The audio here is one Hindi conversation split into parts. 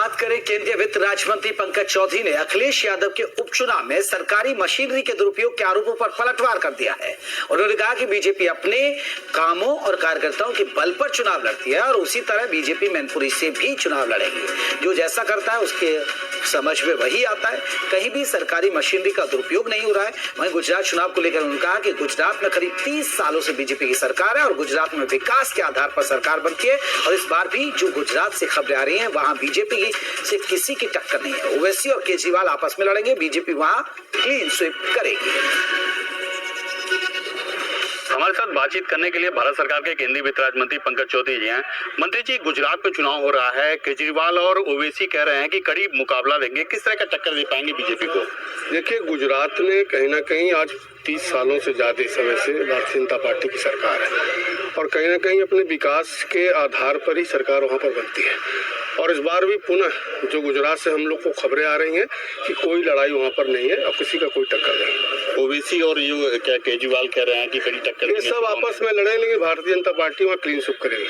बात करें, केंद्रीय वित्त राज्य मंत्री पंकज चौधरी ने अखिलेश यादव के उपचुनाव में सरकारी मशीनरी के दुरुपयोग के आरोपों पर पलटवार कर दिया है। उन्होंने कहा कि बीजेपी अपने कामों और कार्यकर्ताओं के बल पर चुनाव लड़ती है और उसी तरह बीजेपी मैनपुरी से भी चुनाव लड़ेगी। जो जैसा करता है उसके समझ में वही आता है। कहीं भी सरकारी मशीनरी का दुरुपयोग नहीं हो रहा है। वहीं गुजरात चुनाव को लेकर उन्होंने कहा कि गुजरात में करीब 30 सालों से बीजेपी की सरकार है और गुजरात में विकास के आधार पर सरकार बनती है और इस बार भी जो गुजरात से खबरें आ रही हैं वहां बीजेपी से किसी की टक्कर नहीं है। ओवैसी और केजरीवाल आपस में लड़ेंगे, बीजेपी वहां क्लीन स्वीप करेगी। हमारे साथ बातचीत करने के लिए भारत सरकार के केंद्रीय वित्त राज्य मंत्री पंकज चौधरी जी हैं। मंत्री जी, गुजरात में चुनाव हो रहा है, केजरीवाल और ओवैसी कह रहे हैं कि कड़ी मुकाबला देंगे, किस तरह का टक्कर दे पाएंगे बीजेपी को? देखिए, गुजरात में कहीं ना कहीं आज 30 सालों से ज्यादा समय से भारतीय जनता पार्टी की सरकार है और कहीं ना कहीं अपने विकास के आधार पर ही सरकार वहां पर बनती है। और इस बार भी पुनः जो गुजरात से हम लोग को खबरें आ रही हैं कि कोई लड़ाई वहां पर नहीं है और किसी का कोई टक्कर नहीं। ओवैसी और ये क्या केजरीवाल कह रहे हैं कि कड़ी टक्कर, ये सब आपस में लड़े, लेकिन भारतीय जनता पार्टी वहाँ क्लीन स्वीप करेगी।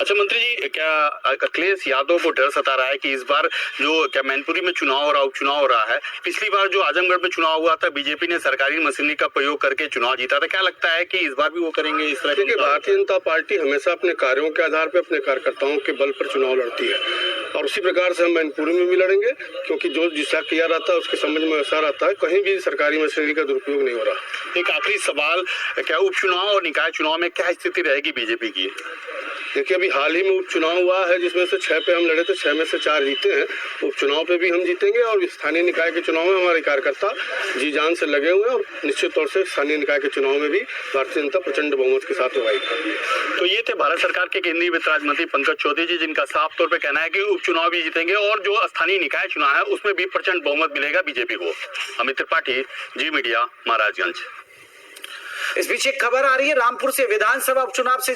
अच्छा मंत्री जी, क्या अखिलेश यादव को डर सता रहा है कि इस बार जो क्या मैनपुरी में चुनाव हो रहा, उपचुनाव हो रहा है? पिछली बार जो आजमगढ़ में चुनाव हुआ था, बीजेपी ने सरकारी मशीनरी का प्रयोग करके चुनाव जीता था। क्या लगता है कि इस बार भी वो करेंगे इस तरह? देखिए, भारतीय जनता पार्टी हमेशा अपने कार्यों के आधार पर अपने कार्यकर्ताओं के बल पर चुनाव लड़ती है और उसी प्रकार से हम मैनपुरी में भी लड़ेंगे, क्योंकि जो जिसका किया रहता है उसके समझ में वैसा रहता है। कहीं भी सरकारी मशीनरी का दुरुपयोग नहीं हो रहा। एक आखिरी सवाल, क्या उपचुनाव और निकाय चुनाव में क्या स्थिति रहेगी बीजेपी की? देखिए, अभी हाल ही में उपचुनाव हुआ है जिसमें से 6 पे हम लड़े थे, 6 में से 4 जीते हैं। उपचुनाव पे भी हम जीतेंगे और स्थानीय निकाय के चुनाव में हमारे कार्यकर्ता जी जान से लगे हुए हैं और निश्चित तौर से स्थानीय निकाय के चुनाव में भी भारतीय जनता प्रचंड बहुमत के साथ होगी। तो ये थे भारत सरकार के केंद्रीय वित्त राज्य मंत्री पंकज चौधरी जी, जिनका साफ तौर पर कहना है कि उपचुनाव भी जीतेंगे और जो स्थानीय निकाय चुनाव है उसमें भी प्रचंड बहुमत मिलेगा बीजेपी को। अमित त्रिपाठी, जी मीडिया, महाराजगंज। इस बीच एक खबर आ रही है, रामपुर से विधानसभा उपचुनाव से